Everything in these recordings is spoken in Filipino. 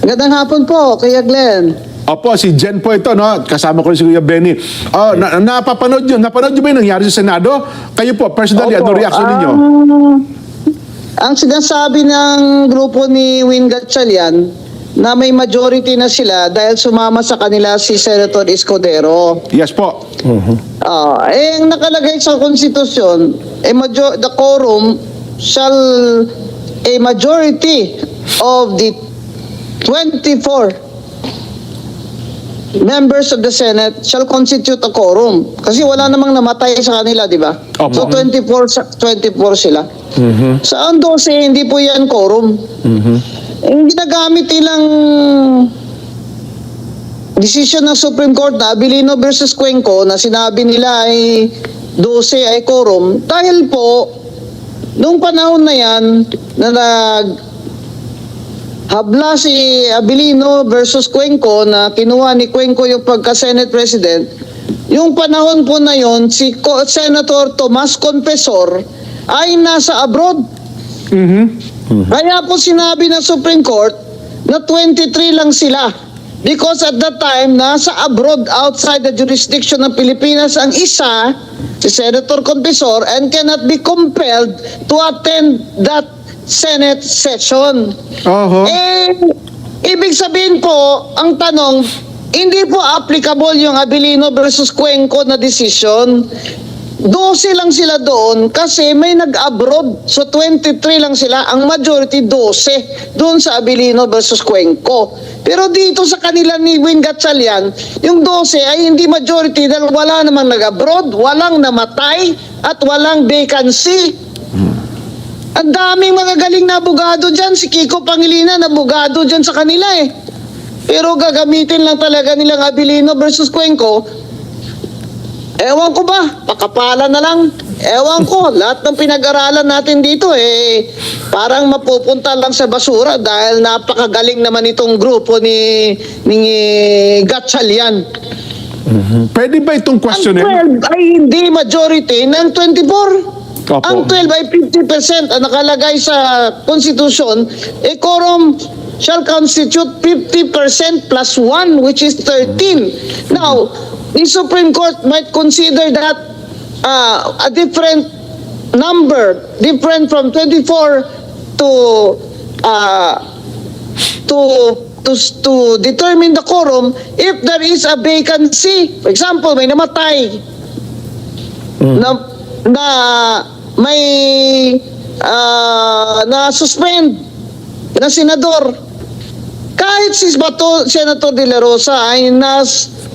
Magandang hapon po, Kuya Glenn. Opo, si Jen po ito, no? Kasama ko rin si Kuya Benny. Napapanood nyo ba yung nangyari sa Senado? Kayo po, personally, ano reaction ninyo? Ang sinasabi ng grupo ni Win Gatchalian na may majority na sila dahil sumama sa kanila si Senator Escudero. Yes po. Ang nakalagay sa konstitusyon, the quorum shall a majority of the 24 members of the Senate shall constitute a quorum. Kasi wala namang namatay sa kanila, di ba? Opo. So 24 sila. Saan 12, hindi po yan quorum. Ang ginagamit nilang decision ng Supreme Court na Abilino versus Cuenco na sinabi nila ay 12 ay quorum dahil po nung panahon na yan na habla si Abilino versus Cuenco na kinuha ni Cuenco yung pagka-Senate President, yung panahon po na yon si Senator Tomas Confesor ay nasa abroad. Kaya po sinabi ng Supreme Court na 23 lang sila because at that time nasa abroad outside the jurisdiction ng Pilipinas ang isa, si Senator Confesor, and cannot be compelled to attend that Senate session. Ibig sabihin po, ang tanong, hindi po applicable yung Abilino versus Cuenco na decision. 12 lang sila doon kasi may nag-abroad. So 23 lang sila, ang majority 12 doon sa Abilino versus Cuenco. Pero dito sa kanila ni Win Gatchalian, yung 12 ay hindi majority dahil wala namang nag-abroad, walang namatay, at walang vacancy. Ang daming mga galing na abogado dyan. Si Kiko Pangilinan, abogado dyan sa kanila eh. Pero gagamitin lang talaga nilang Abilino versus Cuenco. Ewan ko ba, pakapalan na lang. Ewan ko, lahat ng pinag-aralan natin dito eh, parang mapupunta lang sa basura dahil napakagaling naman itong grupo ni Gatchalian. Pwede ba itong questionin? Ang 12 ay hindi majority ng 24. Opo. Ang 12 ay 50% ang nakalagay sa Constitution, a quorum shall constitute 50% plus 1, which is 13. Now, the Supreme Court might consider that a different number, different from 24 to determine the quorum if there is a vacancy. For example, may namatay na may na-suspend na senador. Kahit si Senator De La Rosa ay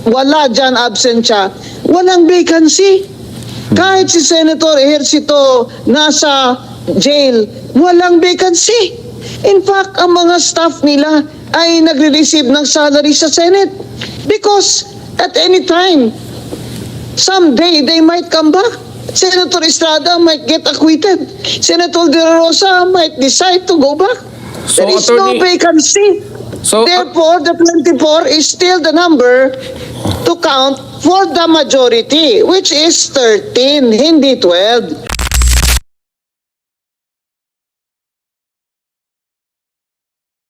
wala dyan, absent siya, walang vacancy. Kahit si Senator Ejercito nasa jail, walang vacancy. In fact, ang mga staff nila ay nagre-receive ng salary sa Senate because at any time, someday they might come back. Senator Estrada might get acquitted. Senator De La Rosa might decide to go back. So, there is no Attorney- vacancy. So, Therefore, the 24 is still the number to count for the majority, which is 13, hindi 12.